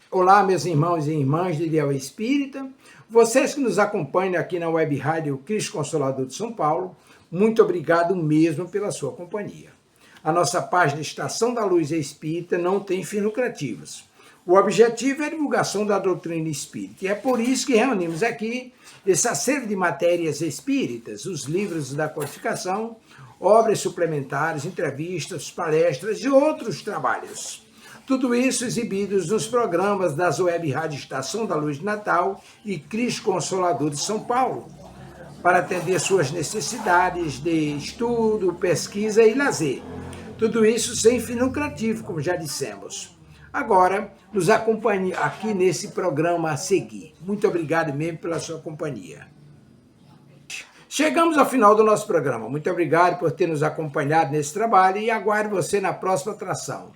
Olá, meus irmãos e irmãs de Ideal Espírita, vocês que nos acompanham aqui na Web Rádio Cristo Consolador de São Paulo, muito obrigado mesmo pela sua companhia. A nossa página Estação da Luz Espírita não tem fins lucrativos. O objetivo é a divulgação da doutrina espírita, e é por isso que reunimos aqui esse acervo de matérias espíritas, os livros da codificação, obras suplementares, entrevistas, palestras e outros trabalhos. Tudo isso exibidos nos programas das Web Rádio Estação da Luz de Natal e Cristo Consolador de São Paulo, para atender suas necessidades de estudo, pesquisa e lazer. Tudo isso sem fim lucrativo, como já dissemos. Agora, nos acompanhe aqui nesse programa a seguir. Muito obrigado mesmo pela sua companhia. Chegamos ao final do nosso programa. Muito obrigado por ter nos acompanhado nesse trabalho e aguardo você na próxima atração.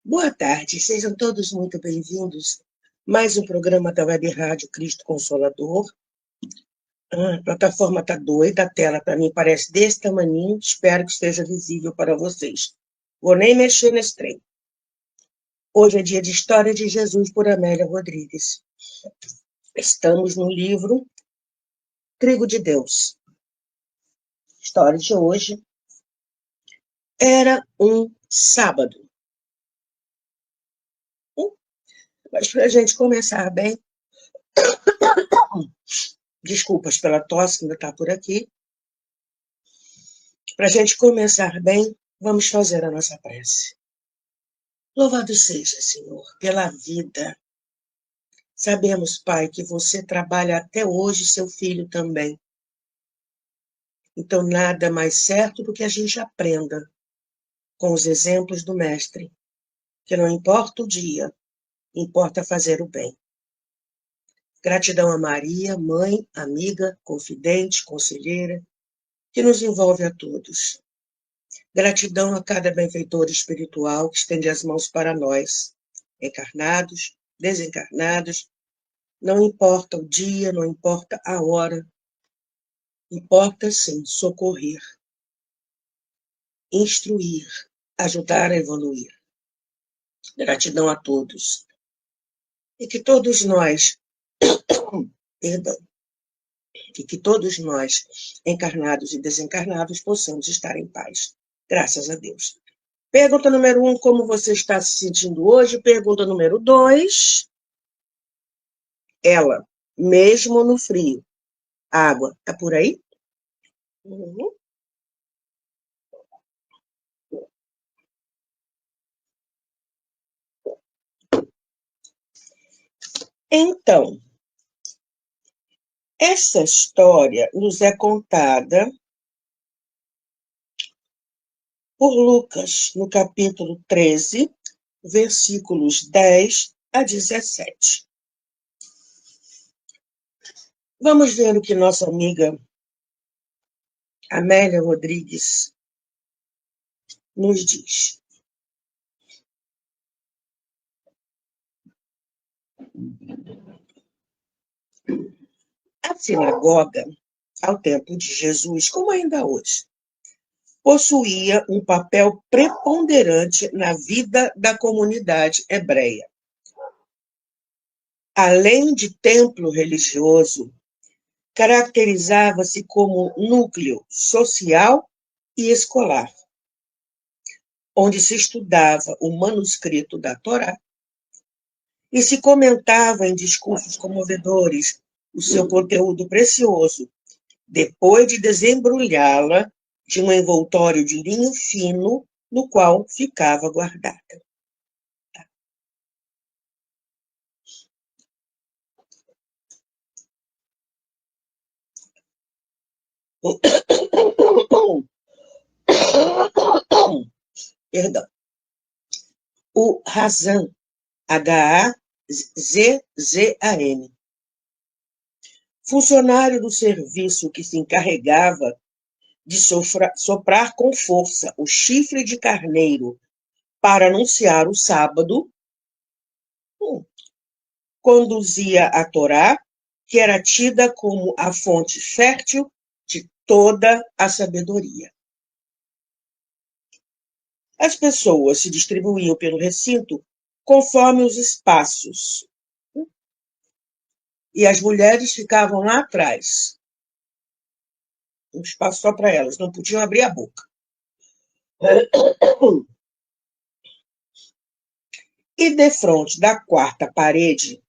Boa tarde, sejam todos muito bem-vindos. Mais um programa da Web Rádio Cristo Consolador. A plataforma está doida, a tela para mim parece desse tamaninho, espero que esteja visível para vocês. Vou nem mexer nesse trem. Hoje é dia de História de Jesus por Amélia Rodrigues. Estamos no livro Trigo de Deus. História de hoje. Era um sábado. Mas para a gente começar bem, desculpas pela tosse que ainda está por aqui. Para a gente começar bem, vamos fazer a nossa prece. Louvado seja, Senhor, pela vida. Sabemos, Pai, que você trabalha até hoje, seu filho também. Então, nada mais certo do que a gente aprenda com os exemplos do Mestre, que não importa o dia, importa fazer o bem. Gratidão a Maria, mãe, amiga, confidente, conselheira, que nos envolve a todos. Gratidão a cada benfeitor espiritual que estende as mãos para nós, encarnados, desencarnados, não importa o dia, não importa a hora, importa sim socorrer, instruir, ajudar a evoluir. Gratidão a todos. E que todos nós, e que todos nós, encarnados e desencarnados, possamos estar em paz. Graças a Deus. Pergunta número 1, como você está se sentindo hoje? Pergunta número 2, ela, mesmo no frio, a água, está por aí? Uhum. Então, essa história nos é contada por Lucas, no capítulo 13, versículos 10 a 17. Vamos ver o que nossa amiga Amélia Rodrigues nos diz. A sinagoga, ao tempo de Jesus, como ainda hoje, possuía um papel preponderante na vida da comunidade hebreia. Além de templo religioso, caracterizava-se como núcleo social e escolar, onde se estudava o manuscrito da Torá e se comentava em discursos comovedores o seu conteúdo precioso, depois de desembrulhá-la de um envoltório de linho fino no qual ficava guardada. Perdão. O Hazan, Hazzan, funcionário do serviço que se encarregava de soprar com força o chifre de carneiro para anunciar o sábado, conduzia a Torá, que era tida como a fonte fértil de toda a sabedoria. As pessoas se distribuíam pelo recinto conforme os espaços, e as mulheres ficavam lá atrás, um espaço só para elas, não podiam abrir a boca. E defronte da quarta parede,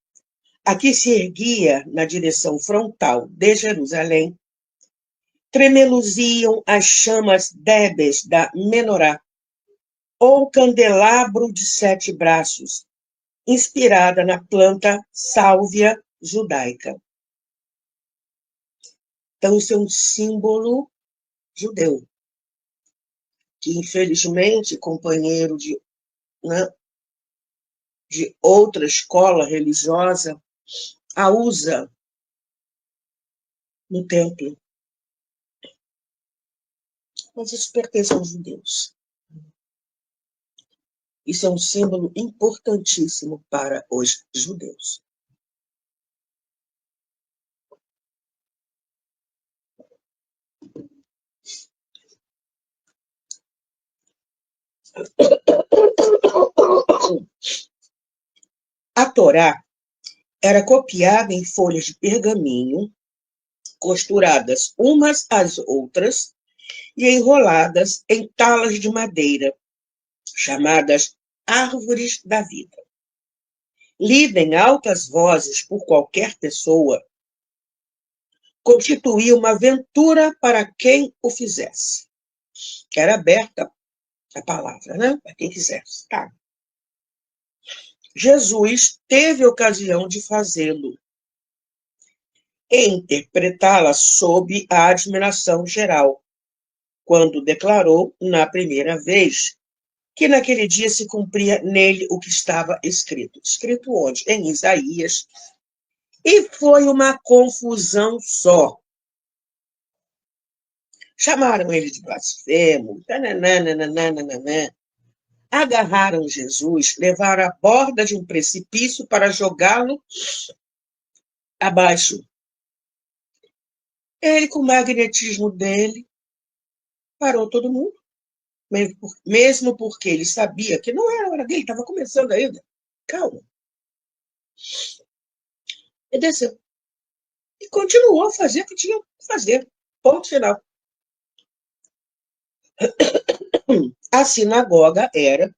a que se erguia na direção frontal de Jerusalém, tremeluziam as chamas débeis da menorá, ou candelabro de 7 braços, inspirada na planta sálvia judaica. Então, isso é um símbolo judeu, que, infelizmente, companheiro de outra escola religiosa, a usa no templo. Mas isso pertence aos judeus. Isso é um símbolo importantíssimo para os judeus. A Torá era copiada em folhas de pergaminho, costuradas umas às outras e enroladas em talas de madeira, chamadas árvores da vida. Lida em altas vozes por qualquer pessoa, constituía uma aventura para quem o fizesse. Era aberta a palavra, né? Para quem quisesse. Tá. Jesus teve ocasião de fazê-lo e interpretá-la sob a admiração geral, quando declarou, na primeira vez, que naquele dia se cumpria nele o que estava escrito. Escrito onde? Em Isaías. E foi uma confusão só. Chamaram ele de blasfemo, agarraram Jesus, levaram à borda de um precipício para jogá-lo abaixo. Ele, com o magnetismo dele, parou todo mundo, mesmo porque ele sabia que não era a hora dele, estava começando ainda. Calma. E desceu. E continuou a fazer o que tinha que fazer. Ponto final. A sinagoga era,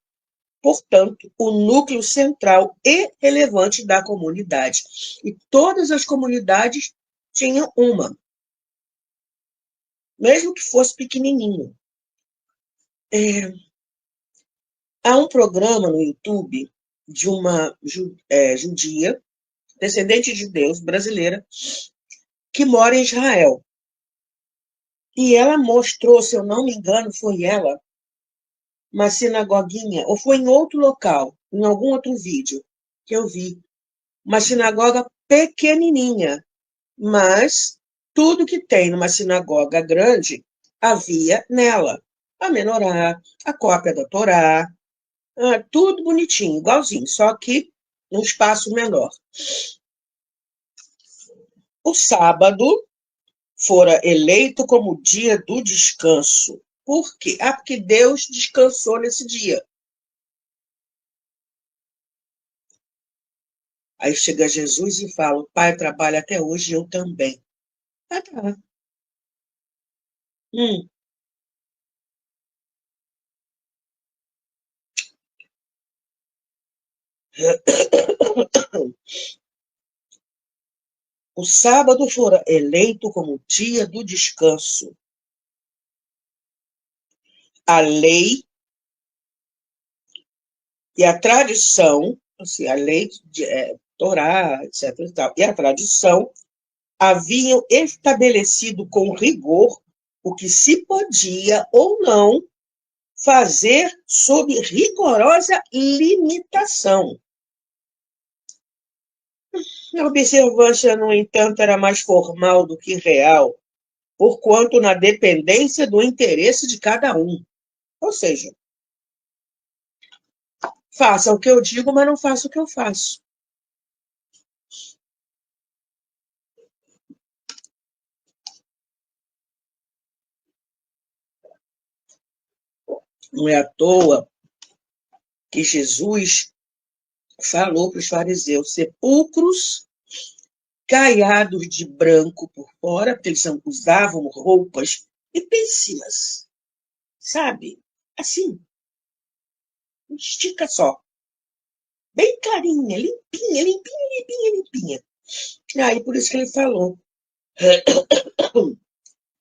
portanto, o núcleo central e relevante da comunidade. E todas as comunidades tinham uma, mesmo que fosse pequenininho. Há um programa no YouTube de uma judia, descendente de Deus, brasileira, que mora em Israel. E ela mostrou, se eu não me engano, foi ela, uma sinagoguinha, ou foi em outro local, em algum outro vídeo que eu vi, uma sinagoga pequenininha, mas tudo que tem numa sinagoga grande havia nela. A menorá, a cópia da Torá, tudo bonitinho, igualzinho, só que num espaço menor. O sábado fora eleito como dia do descanso. Por quê? Porque Deus descansou nesse dia. Aí chega Jesus e fala, o Pai trabalha até hoje, eu também. Ah, tá. O sábado fora eleito como dia do descanso. A lei e a tradição, assim, a lei de Torá, etc. E a tradição haviam estabelecido com rigor o que se podia ou não fazer sob rigorosa limitação. A observância, no entanto, era mais formal do que real, porquanto na dependência do interesse de cada um. Ou seja, faça o que eu digo, mas não faça o que eu faço. Não é à toa que Jesus falou para os fariseus: sepulcros caiados de branco por fora, porque eles usavam roupas limpíssimas, sabe? Assim, estica só. Bem clarinha, limpinha, limpinha, limpinha, limpinha. Aí por isso que ele falou: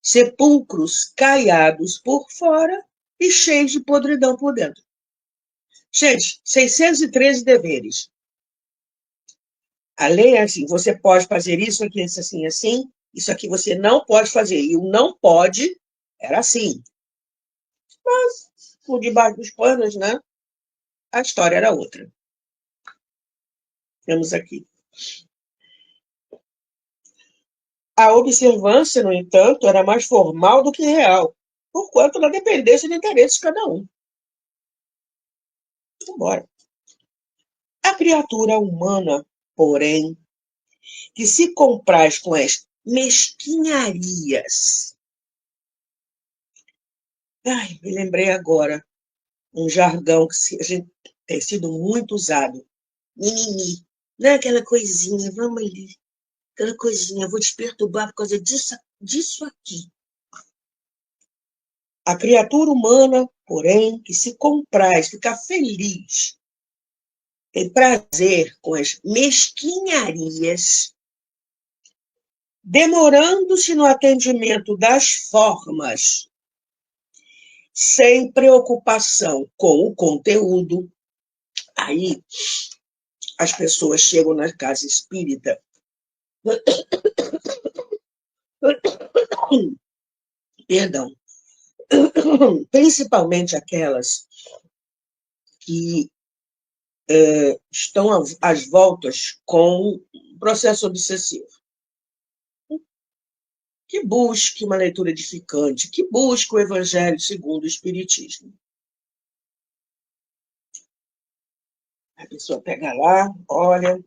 sepulcros caiados por fora e cheios de podridão por dentro. Gente, 613 deveres. A lei é assim: você pode fazer isso aqui, isso assim, assim, isso aqui você não pode fazer. E o não pode era assim. Mas, por debaixo dos panos, né? A história era outra. Temos aqui. A observância, no entanto, era mais formal do que real, porquanto ela dependesse do interesse de cada um. Embora. A criatura humana, porém, que se compraz com as mesquinharias. Ai, me lembrei agora um jargão que a gente tem sido muito usado. Mimimi. Não é aquela coisinha, vamos ali. Aquela coisinha, vou te perturbar por causa disso aqui. A criatura humana, porém, que se compraz, fica feliz, tem prazer com as mesquinharias, demorando-se no atendimento das formas, sem preocupação com o conteúdo. Aí as pessoas chegam na casa espírita, perdão, principalmente aquelas que estão às voltas com processo obsessivo. Que busque uma leitura edificante, que busque o Evangelho segundo o Espiritismo. A pessoa pega lá, olha.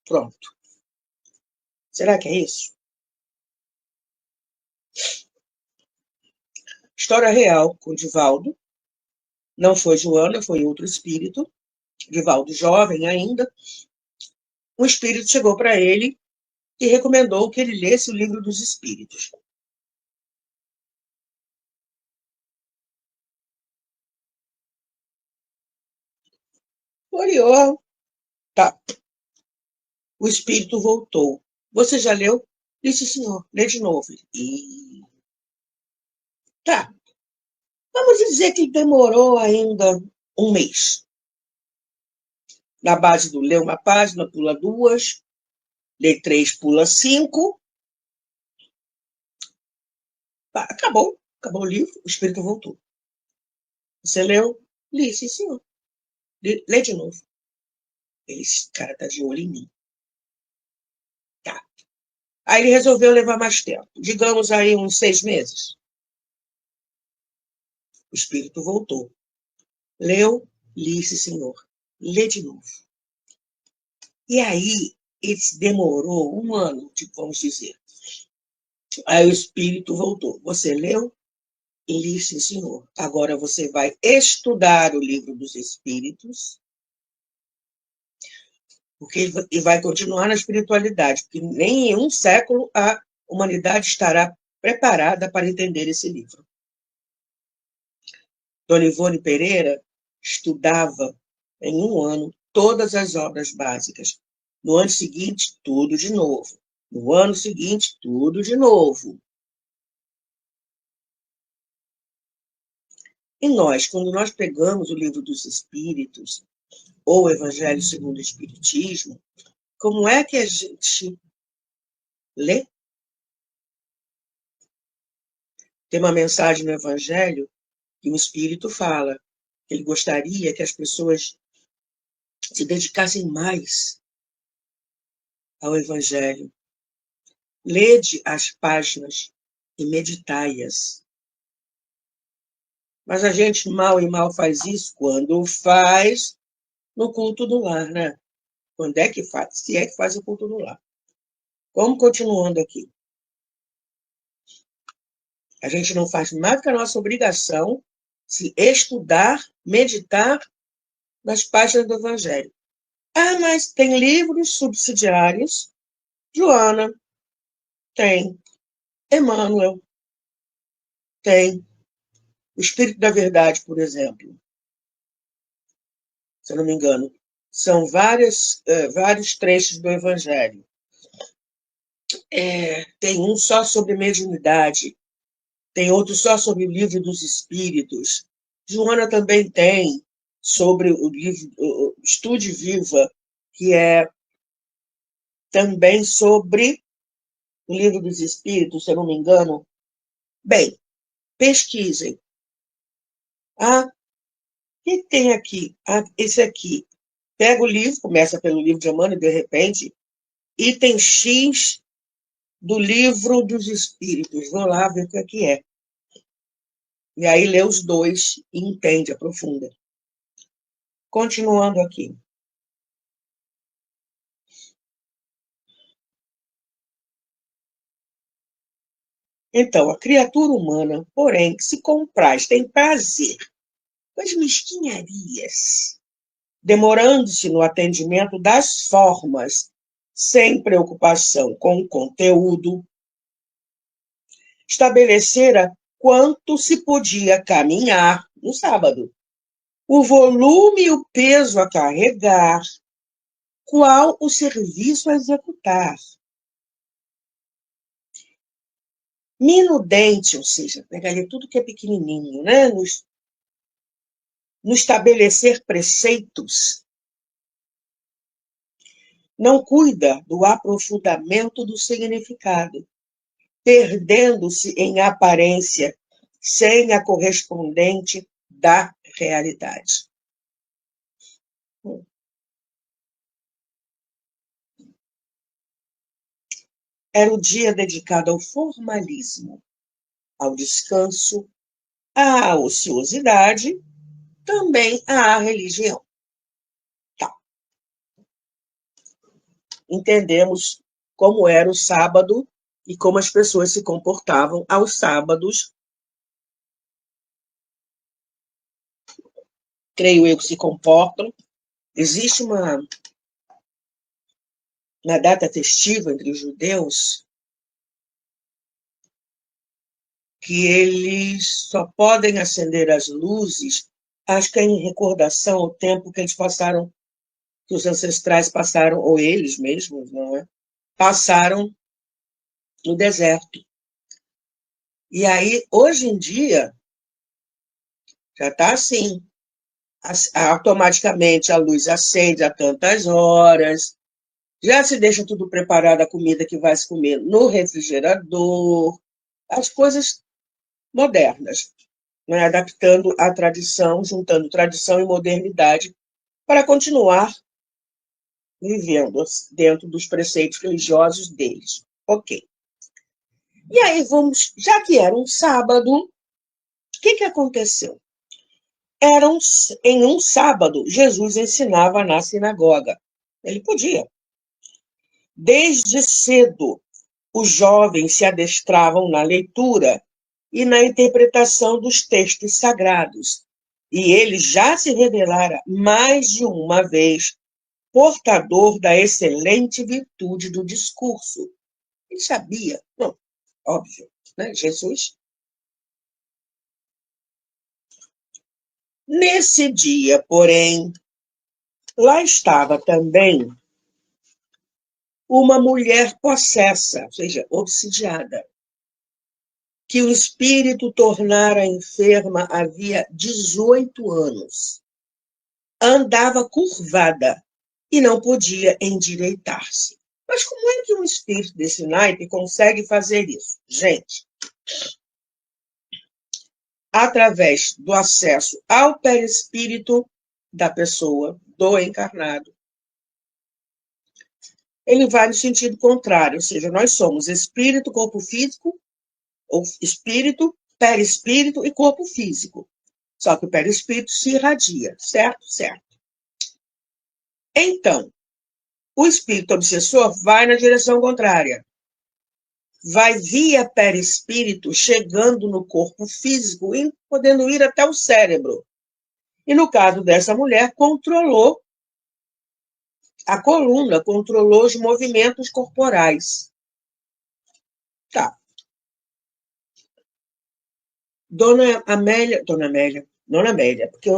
Pronto. Será que é isso? História real com Divaldo. Não foi Joana, foi outro espírito. Divaldo jovem ainda. Um espírito chegou para ele e recomendou que ele lesse o Livro dos Espíritos. Olhou. Tá. O espírito voltou. Você já leu? Disse, senhor. Lê de novo. E... Tá. Vamos dizer que demorou ainda um mês. Na base do lê uma página, pula duas, lê 3, pula 5. Acabou o livro, o espírito voltou. Você leu? Li, sim, senhor. Lê de novo. Esse cara tá de olho em mim. Tá. Aí ele resolveu levar mais tempo. Digamos aí uns 6 meses. O espírito voltou. Leu, li, sim, senhor. Lê de novo. E aí, ele demorou um ano, vamos dizer. Aí o espírito voltou. Você leu? Li, sim, senhor. Agora você vai estudar o Livro dos Espíritos, porque ele vai continuar na espiritualidade, porque nem em um século a humanidade estará preparada para entender esse livro. Dona Ivone Pereira estudava em um ano todas as obras básicas. No ano seguinte, tudo de novo. No ano seguinte, tudo de novo. E nós, quando nós pegamos o Livro dos Espíritos, ou o Evangelho segundo o Espiritismo, como é que a gente lê? Tem uma mensagem no Evangelho que o Espírito fala que ele gostaria que as pessoas se dedicassem mais ao Evangelho. Lede as páginas e meditai-as. Mas a gente mal e mal faz isso quando faz no culto do lar, né? Quando é que faz? Se é que faz o culto do lar. Vamos continuando aqui. A gente não faz mais do que a nossa obrigação se estudar, meditar nas páginas do Evangelho. Ah, mas tem livros subsidiários. Joana, tem. Emmanuel, tem. O Espírito da Verdade, por exemplo. Se eu não me engano. São vários trechos do Evangelho. Tem um só sobre mediunidade. Tem outro só sobre o Livro dos Espíritos. Joana também tem sobre o livro Estude Viva, que é também sobre o Livro dos Espíritos, se eu não me engano. Bem, pesquisem. Ah, o que tem aqui? Ah, esse aqui. Pega o livro, começa pelo livro de Emmanuel, de repente, item X do Livro dos Espíritos. Vou lá ver o que é. E aí lê os dois e entende, aprofunda. Continuando aqui. Então, a criatura humana, porém, que se compraz, tem prazer com as mesquinharias, demorando-se no atendimento das formas, sem preocupação com o conteúdo, estabelecera quanto se podia caminhar no sábado, o volume e o peso a carregar, qual o serviço a executar. Minudente, ou seja, pegaria tudo que é pequenininho, né? No estabelecer preceitos, não cuida do aprofundamento do significado, perdendo-se em aparência, sem a correspondente da realidade. Era o dia dedicado ao formalismo, ao descanso, à ociosidade, também à religião. Tá. Entendemos como era o sábado e como as pessoas se comportavam aos sábados. Creio eu que se comportam. Existe uma data festiva entre os judeus que eles só podem acender as luzes, acho que é em recordação ao tempo que eles passaram, que os ancestrais passaram, ou eles mesmos, não é? Passaram no deserto. E aí, hoje em dia, já está assim. Automaticamente a luz acende a tantas horas, já se deixa tudo preparado, a comida que vai se comer no refrigerador, as coisas modernas, né? Adaptando a tradição, juntando tradição e modernidade para continuar vivendo dentro dos preceitos religiosos deles. Ok. E aí vamos, já que era um sábado, o que aconteceu? Em um sábado, Jesus ensinava na sinagoga. Ele podia. Desde cedo, os jovens se adestravam na leitura e na interpretação dos textos sagrados. E ele já se revelara mais de uma vez portador da excelente virtude do discurso. Ele sabia, não, óbvio, né? Jesus. Nesse dia, porém, lá estava também uma mulher possessa, ou seja, obsidiada, que o espírito tornara enferma havia 18 anos. Andava curvada e não podia endireitar-se. Mas como é que um espírito desse naipe consegue fazer isso? Gente, através do acesso ao perispírito da pessoa, do encarnado. Ele vai no sentido contrário, ou seja, nós somos espírito, corpo físico, ou espírito, perispírito e corpo físico. Só que o perispírito se irradia, certo? Certo. Então, o espírito obsessor vai na direção contrária. Vai via perispírito, chegando no corpo físico e podendo ir até o cérebro. E no caso dessa mulher, controlou a coluna, controlou os movimentos corporais. Tá. Dona Amélia, porque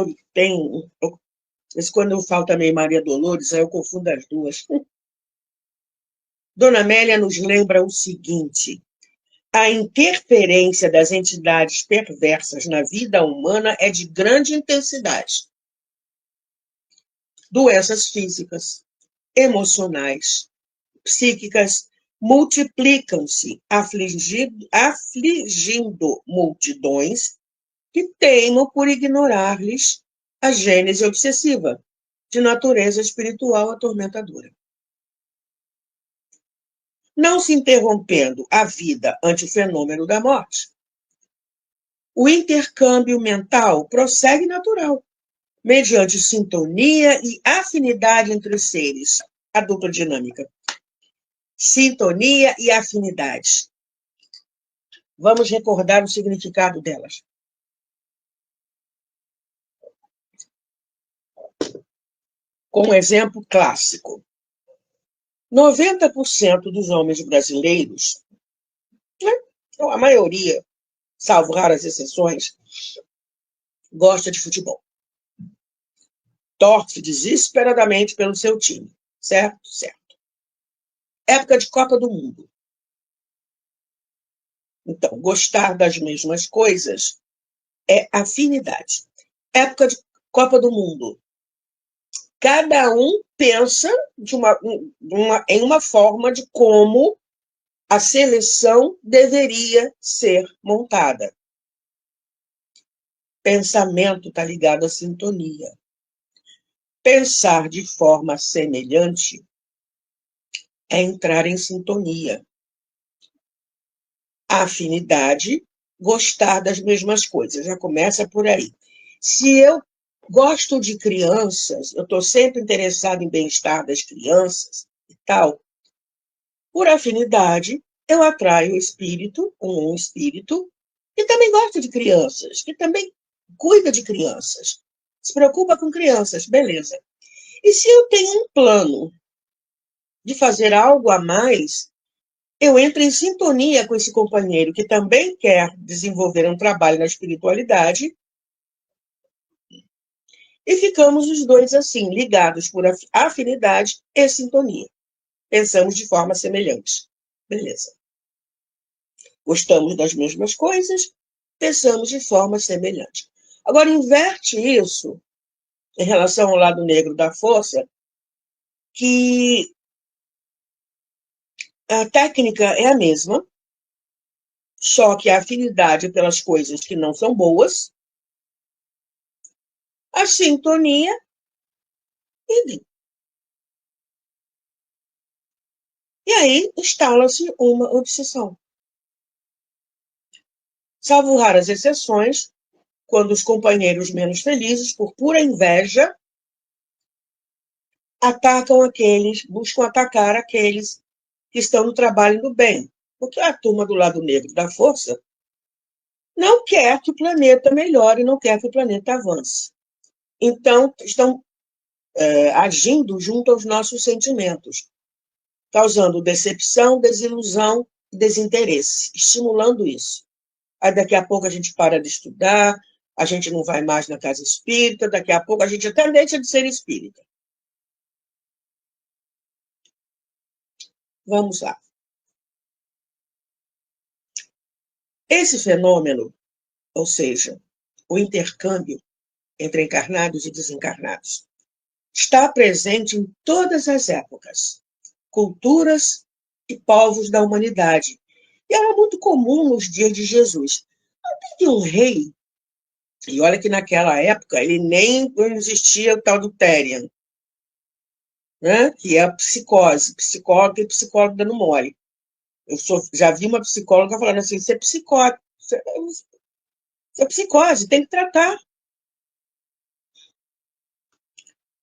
quando eu falo também Maria Dolores, aí eu confundo as duas. Dona Amélia nos lembra o seguinte: a interferência das entidades perversas na vida humana é de grande intensidade. Doenças físicas, emocionais, psíquicas multiplicam-se, afligindo multidões que teimam por ignorar-lhes a gênese obsessiva, de natureza espiritual atormentadora. Não se interrompendo a vida ante o fenômeno da morte, o intercâmbio mental prossegue natural, mediante sintonia e afinidade entre os seres, a dupla dinâmica. Sintonia e afinidade. Vamos recordar o significado delas. Com um exemplo clássico. 90% dos homens brasileiros, a maioria, salvo raras exceções, gosta de futebol. Torce desesperadamente pelo seu time. Certo? Certo. Época de Copa do Mundo. Então, gostar das mesmas coisas é afinidade. Época de Copa do Mundo. Cada um pensa em uma forma de como a seleção deveria ser montada. Pensamento está ligado à sintonia. Pensar de forma semelhante é entrar em sintonia. A afinidade, gostar das mesmas coisas, já começa por aí. Se eu gosto de crianças, eu estou sempre interessado em bem-estar das crianças e tal, por afinidade, eu atraio um espírito que também gosta de crianças, que também cuida de crianças, se preocupa com crianças, beleza. E se eu tenho um plano de fazer algo a mais, eu entro em sintonia com esse companheiro que também quer desenvolver um trabalho na espiritualidade e ficamos os dois assim, ligados por afinidade e sintonia. Pensamos de forma semelhante. Beleza. Gostamos das mesmas coisas, pensamos de forma semelhante. Agora, inverte isso em relação ao lado negro da força, que a técnica é a mesma, só que a afinidade pelas coisas que não são boas, a sintonia, idem. E aí instala-se uma obsessão. Salvo raras exceções, quando os companheiros menos felizes, por pura inveja, buscam atacar aqueles que estão no trabalho do bem. Porque a turma do lado negro da força não quer que o planeta melhore, não quer que o planeta avance. Então, estão agindo junto aos nossos sentimentos, causando decepção, desilusão e desinteresse, estimulando isso. Aí daqui a pouco a gente para de estudar, a gente não vai mais na casa espírita, daqui a pouco a gente até deixa de ser espírita. Vamos lá. Esse fenômeno, ou seja, o intercâmbio entre encarnados e desencarnados, está presente em todas as épocas, culturas e povos da humanidade. E era muito comum nos dias de Jesus. Havia um rei, e olha que naquela época ele nem existia o tal do Therian, né? Que é a psicose, psicólogo e psicólogo dando mole. Já vi uma psicóloga falando assim, você é psicótico, você é psicose, tem que tratar.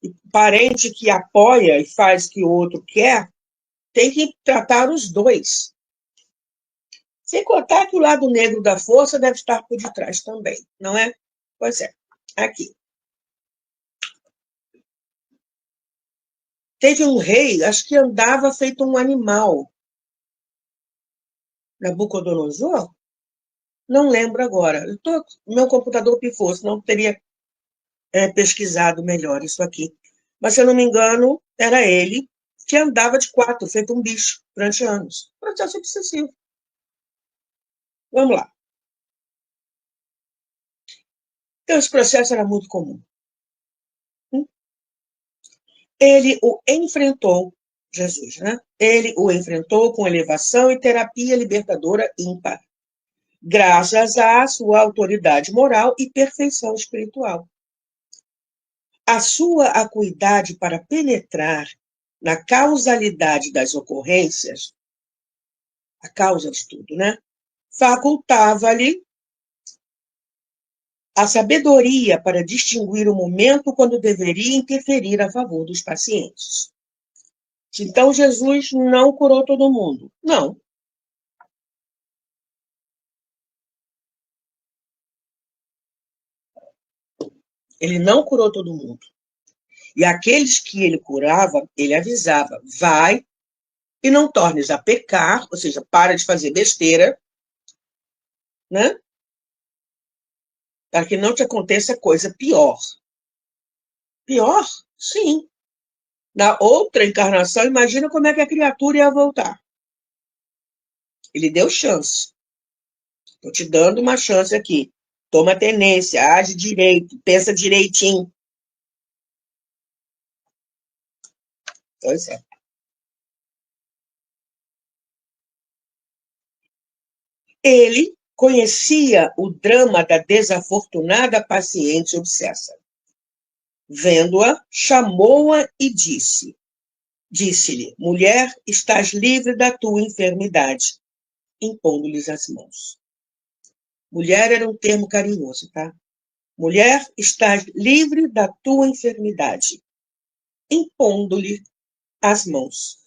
E parente que apoia e faz o que o outro quer, tem que tratar os dois. Sem contar que o lado negro da força deve estar por detrás também, não é? Pois é, aqui. Teve um rei, acho que andava feito um animal. Nabucodonosor? Não lembro agora. Meu computador pifou, senão teria pesquisado melhor isso aqui. Mas, se eu não me engano, era ele que andava de quatro, feito um bicho, durante anos. Processo obsessivo. Vamos lá. Então, esse processo era muito comum. Ele o enfrentou, Jesus, né? Ele o enfrentou com elevação e terapia libertadora ímpar, graças à sua autoridade moral e perfeição espiritual. A sua acuidade para penetrar na causalidade das ocorrências, a causa de tudo, né? Facultava-lhe a sabedoria para distinguir o momento quando deveria interferir a favor dos pacientes. Então, Jesus não curou todo mundo. Não. Ele não curou todo mundo. E aqueles que ele curava, ele avisava, vai e não tornes a pecar, ou seja, para de fazer besteira, né? Para que não te aconteça coisa pior. Pior? Sim. Na outra encarnação, imagina como é que a criatura ia voltar. Ele deu chance. Estou te dando uma chance aqui. Toma tenência, age direito, pensa direitinho. Pois é. Ele conhecia o drama da desafortunada paciente obsessa. Vendo-a, chamou-a e disse-lhe, mulher, estás livre da tua enfermidade, impondo-lhes as mãos. Mulher era um termo carinhoso, tá? Mulher, estás livre da tua enfermidade, impondo-lhe as mãos.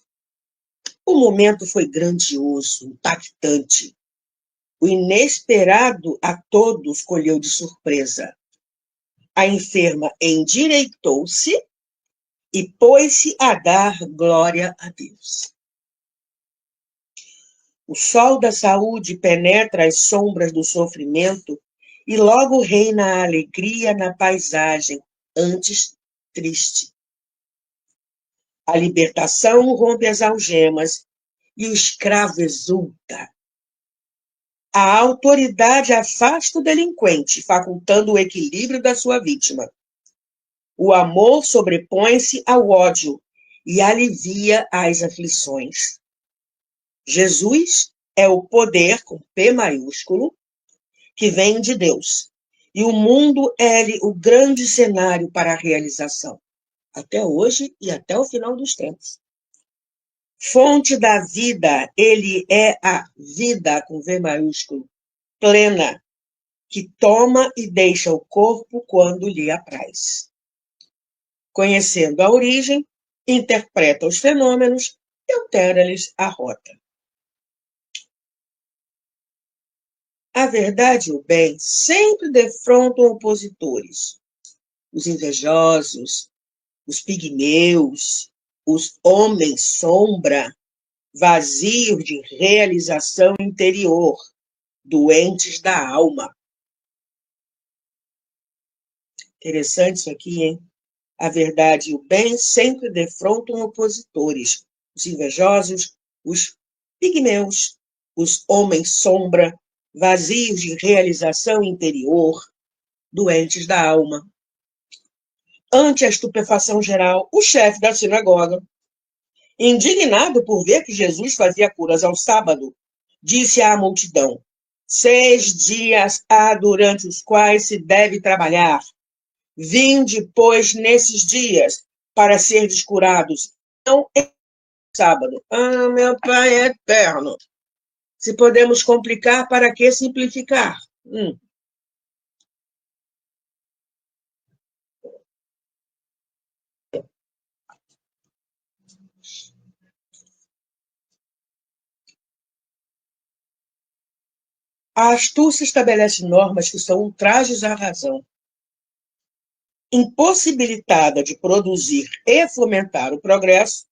O momento foi grandioso, impactante. O inesperado a todos colheu de surpresa. A enferma endireitou-se e pôs-se a dar glória a Deus. O sol da saúde penetra as sombras do sofrimento e logo reina a alegria na paisagem, antes triste. A libertação rompe as algemas e o escravo exulta. A autoridade afasta o delinquente, facultando o equilíbrio da sua vítima. O amor sobrepõe-se ao ódio e alivia as aflições. Jesus é o poder, com P maiúsculo, que vem de Deus. E o mundo é-lhe o grande cenário para a realização, até hoje e até o final dos tempos. Fonte da vida, ele é a vida, com V maiúsculo, plena, que toma e deixa o corpo quando lhe apraz. Conhecendo a origem, interpreta os fenômenos e altera-lhes a rota. A verdade e o bem sempre defrontam opositores. Os invejosos, os pigmeus, os homens sombra, vazios de realização interior, doentes da alma. Interessante isso aqui, hein? A verdade e o bem sempre defrontam opositores. Os invejosos, os pigmeus, os homens sombra, vazios de realização interior, doentes da alma. Ante a estupefação geral, o chefe da sinagoga, indignado por ver que Jesus fazia curas ao sábado, disse à multidão, 6 dias há durante os quais se deve trabalhar. Vinde, pois, nesses dias, para serdes curados, não é sábado. Ah, meu Pai é eterno. Se podemos complicar, para que simplificar? A astúcia estabelece normas que são ultrajes à razão. Impossibilitada de produzir e fomentar o progresso,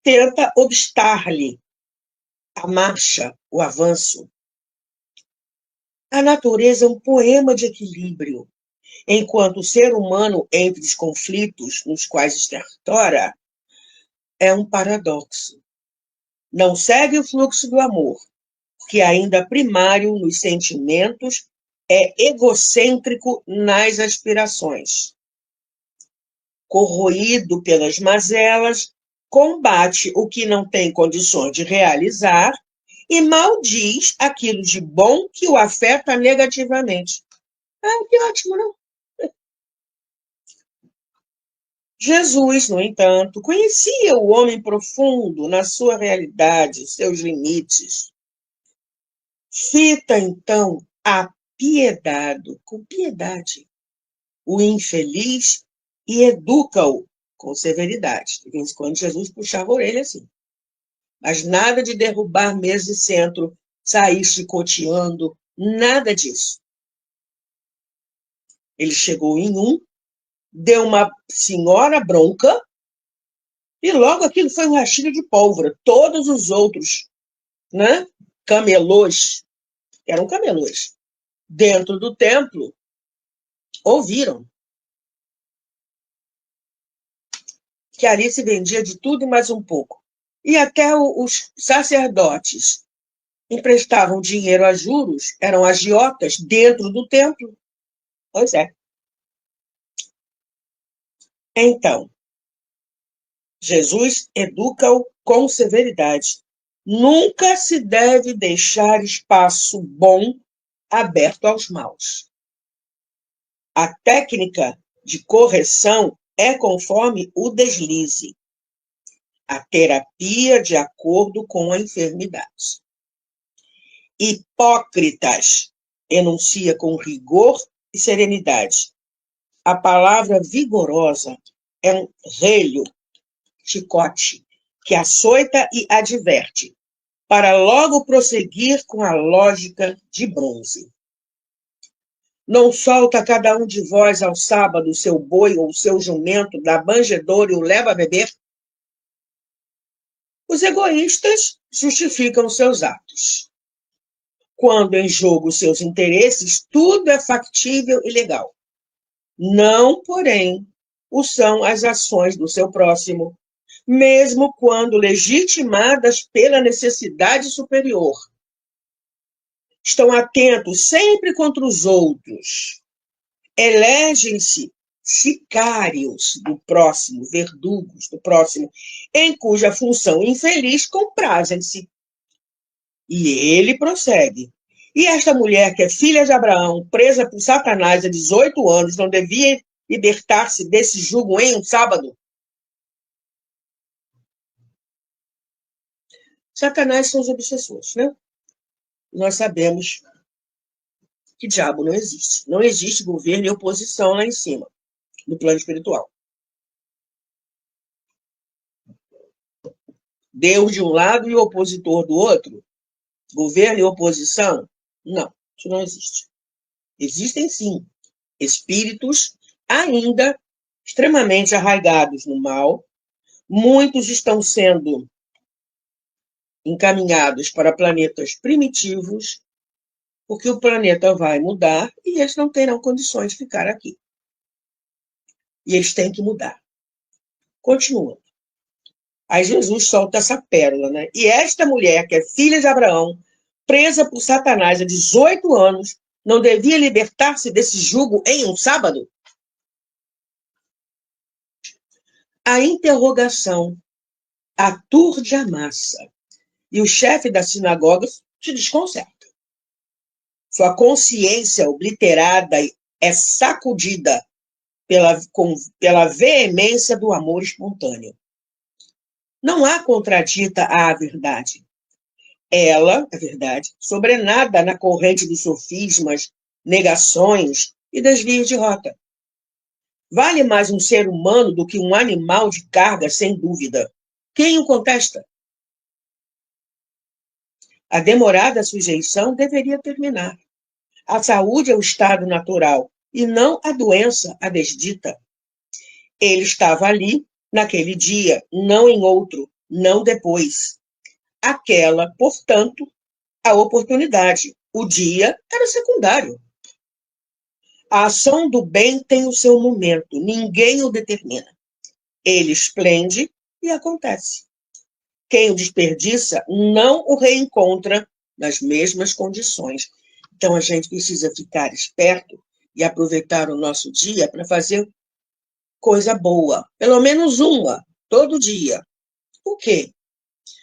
tenta obstar-lhe a marcha, o avanço. A natureza é um poema de equilíbrio, enquanto o ser humano, entre os conflitos nos quais estertora, é um paradoxo. Não segue o fluxo do amor, que ainda primário nos sentimentos, é egocêntrico nas aspirações. Corroído pelas mazelas, combate o que não tem condições de realizar e maldiz aquilo de bom que o afeta negativamente. Ah, que ótimo, não? Jesus, no entanto, conhecia o homem profundo na sua realidade, seus limites. Fita, então, apiedado, com piedade, o infeliz e educa-o com severidade. De vez em quando Jesus puxava a orelha assim. Mas nada de derrubar mesa e centro, sair chicoteando, nada disso. Ele chegou em um, deu uma senhora bronca, e logo aquilo foi um rastilho de pólvora. Todos os outros, né, camelôs, eram camelôs, dentro do templo, ouviram que ali se vendia de tudo e mais um pouco. E até os sacerdotes emprestavam dinheiro a juros, eram agiotas dentro do templo. Pois é. Então, Jesus educa-o com severidade. Nunca se deve deixar espaço bom aberto aos maus. A técnica de correção é conforme o deslize. A terapia de acordo com a enfermidade. Hipócritas, enuncia com rigor e serenidade. A palavra vigorosa é um relho, chicote, que açoita e adverte, para logo prosseguir com a lógica de bronze. Não solta cada um de vós ao sábado o seu boi ou o seu jumento da manjedoura e o leva a beber? Os egoístas justificam seus atos. Quando em jogo seus interesses, tudo é factível e legal. Não, porém, o são as ações do seu próximo, mesmo quando legitimadas pela necessidade superior. Estão atentos sempre contra os outros. Elegem-se sicários do próximo, verdugos do próximo, em cuja função infeliz comprazem-se. E ele prossegue. E esta mulher, que é filha de Abraão, presa por Satanás há 18 anos, não devia libertar-se desse jugo em um sábado? Satanás são os obsessores, né? Nós sabemos que diabo não existe. Não existe governo e oposição lá em cima, no plano espiritual. Deus de um lado e o opositor do outro. Governo e oposição? Não, isso não existe. Existem, sim, espíritos ainda extremamente arraigados no mal. Muitos estão sendo encaminhados para planetas primitivos, porque o planeta vai mudar e eles não terão condições de ficar aqui. E eles têm que mudar. Continua. Aí Jesus solta essa pérola, né? E esta mulher, que é filha de Abraão, presa por Satanás há 18 anos, não devia libertar-se desse jugo em um sábado? A interrogação aturde a massa. E o chefe da sinagoga se desconcerta. Sua consciência obliterada é sacudida pela veemência do amor espontâneo. Não há contradita à verdade. Ela, a verdade, sobrenada na corrente dos sofismas, negações e desvios de rota. Vale mais um ser humano do que um animal de carga, sem dúvida. Quem o contesta? A demorada sujeição deveria terminar. A saúde é o estado natural e não a doença, a desdita. Ele estava ali, naquele dia, não em outro, não depois. Aquela, portanto, a oportunidade. O dia era secundário. A ação do bem tem o seu momento, ninguém o determina. Ele esplende e acontece. Quem o desperdiça não o reencontra nas mesmas condições. Então, a gente precisa ficar esperto e aproveitar o nosso dia para fazer coisa boa. Pelo menos uma, todo dia. O quê?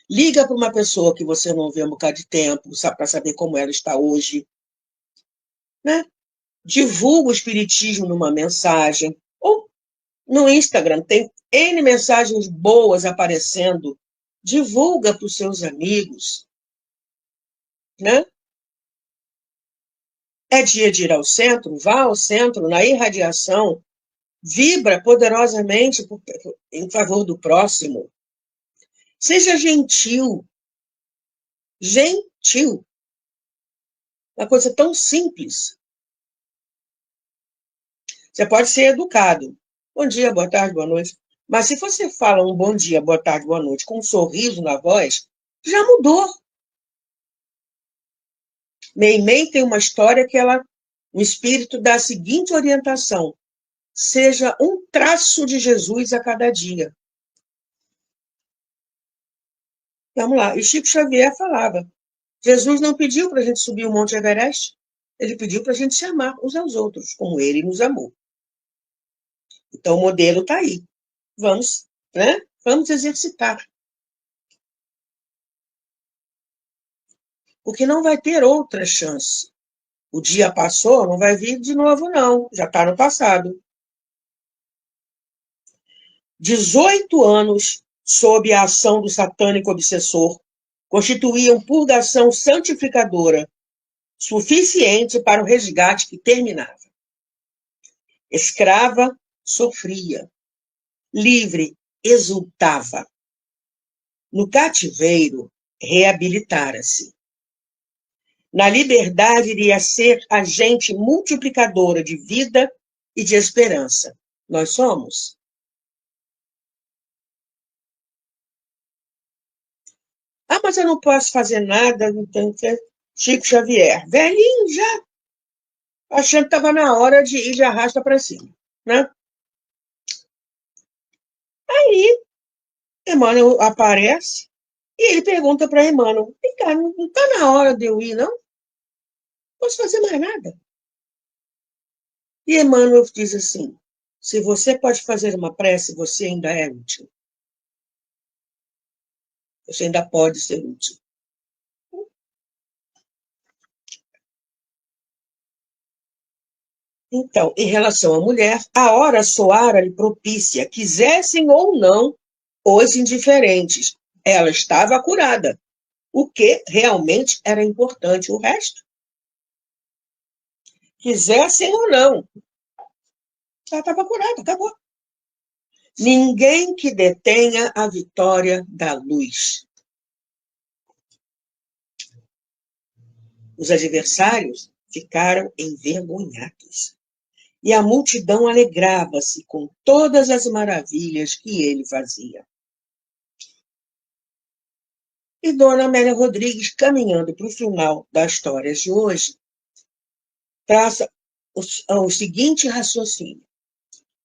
Liga para uma pessoa que você não vê há um bocado de tempo, para saber como ela está hoje. Né? Divulga o espiritismo numa mensagem. Ou no Instagram, tem N mensagens boas aparecendo. Divulga para os seus amigos. Né? É dia de ir ao centro? Vá ao centro, na irradiação. Vibra poderosamente em favor do próximo. Seja gentil. Gentil. Uma coisa tão simples. Você pode ser educado. Bom dia, boa tarde, boa noite. Mas se você fala um bom dia, boa tarde, boa noite, com um sorriso na voz, já mudou. Meimei tem uma história que o espírito dá a seguinte orientação: seja um traço de Jesus a cada dia. Vamos lá. E Chico Xavier falava: Jesus não pediu para a gente subir o Monte Everest, ele pediu para a gente se amar uns aos outros, como ele nos amou. Então, o modelo está aí. Vamos, né? Vamos exercitar. Porque não vai ter outra chance. O dia passou, não vai vir de novo, não. Já está no passado. 18 anos sob a ação do satânico obsessor constituíam purgação santificadora suficiente para o resgate que terminava. Escrava, sofria. Livre, exultava. No cativeiro, reabilitara-se. Na liberdade, iria ser agente multiplicadora de vida e de esperança. Nós somos. Ah, mas eu não posso fazer nada. Então, Chico Xavier, velhinho já, achando que estava na hora de ir de arrasta para cima. Né? Aí, Emmanuel aparece e ele pergunta para Emmanuel: vem cá, não está na hora de eu ir, não? Não posso fazer mais nada. E Emmanuel diz assim: se você pode fazer uma prece, você ainda é útil. Você ainda pode ser útil. Então, em relação à mulher, a hora soara-lhe propícia, quisessem ou não os indiferentes. Ela estava curada, o que realmente era importante. O resto, quisessem ou não, ela estava curada, acabou. Ninguém que detenha a vitória da luz. Os adversários ficaram envergonhados. E a multidão alegrava-se com todas as maravilhas que ele fazia. E Dona Amélia Rodrigues, caminhando para o final das histórias de hoje, traça o seguinte raciocínio: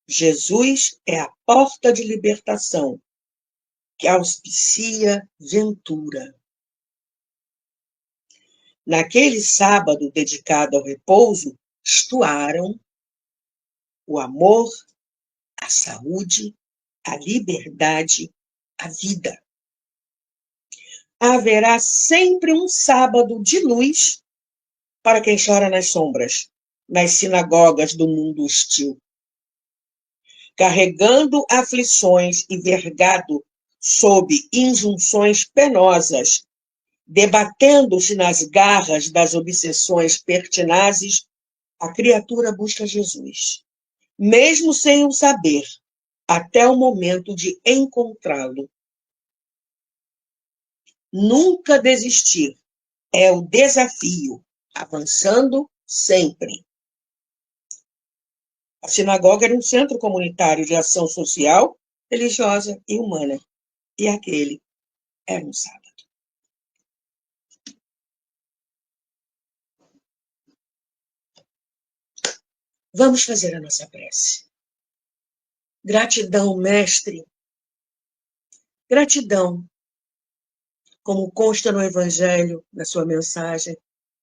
Jesus é a porta de libertação que auspicia ventura. Naquele sábado dedicado ao repouso, estuaram o amor, a saúde, a liberdade, a vida. Haverá sempre um sábado de luz para quem chora nas sombras, nas sinagogas do mundo hostil. Carregando aflições e vergado sob injunções penosas, debatendo-se nas garras das obsessões pertinazes, a criatura busca Jesus, mesmo sem o saber, até o momento de encontrá-lo. Nunca desistir é o desafio, avançando sempre. A sinagoga era um centro comunitário de ação social, religiosa e humana, e aquele era um sábado. Vamos fazer a nossa prece. Gratidão, Mestre. Gratidão, como consta no Evangelho, na sua mensagem.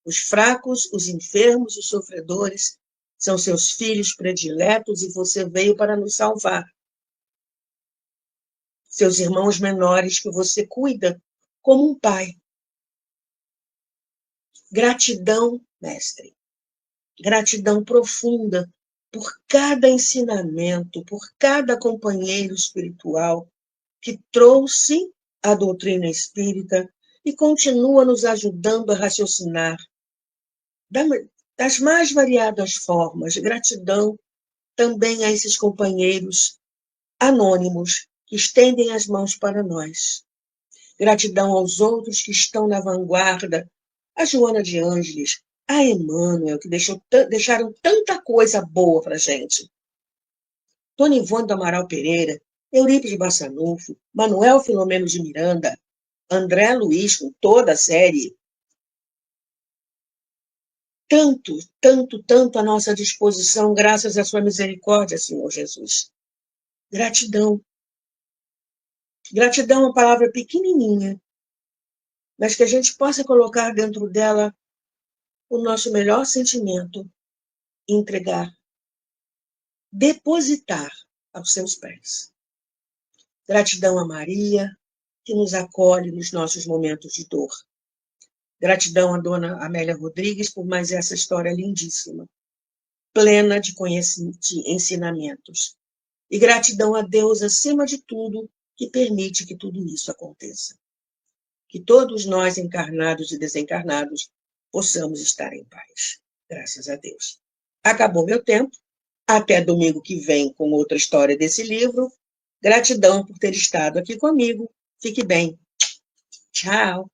Os fracos, os enfermos, os sofredores são seus filhos prediletos e você veio para nos salvar. Seus irmãos menores que você cuida como um pai. Gratidão, Mestre. Gratidão profunda por cada ensinamento, por cada companheiro espiritual que trouxe a doutrina espírita e continua nos ajudando a raciocinar das mais variadas formas. Gratidão também a esses companheiros anônimos que estendem as mãos para nós. Gratidão aos outros que estão na vanguarda, a Joana de Ângeles, a Emmanuel, que deixaram tanta coisa boa para a gente. Dona Ivone do Amaral Pereira, Eurípides Bassanufo, Manuel Filomeno de Miranda, André Luiz, com toda a série. Tanto, tanto, tanto à nossa disposição, graças à sua misericórdia, Senhor Jesus. Gratidão. Gratidão é uma palavra pequenininha, mas que a gente possa colocar dentro dela o nosso melhor sentimento, entregar, depositar aos seus pés. Gratidão a Maria, que nos acolhe nos nossos momentos de dor. Gratidão a Dona Amélia Rodrigues por mais essa história lindíssima, plena de ensinamentos. E gratidão a Deus, acima de tudo, que permite que tudo isso aconteça. Que todos nós, encarnados e desencarnados, possamos estar em paz. Graças a Deus. Acabou meu tempo. Até domingo que vem com outra história desse livro. Gratidão por ter estado aqui comigo. Fique bem. Tchau.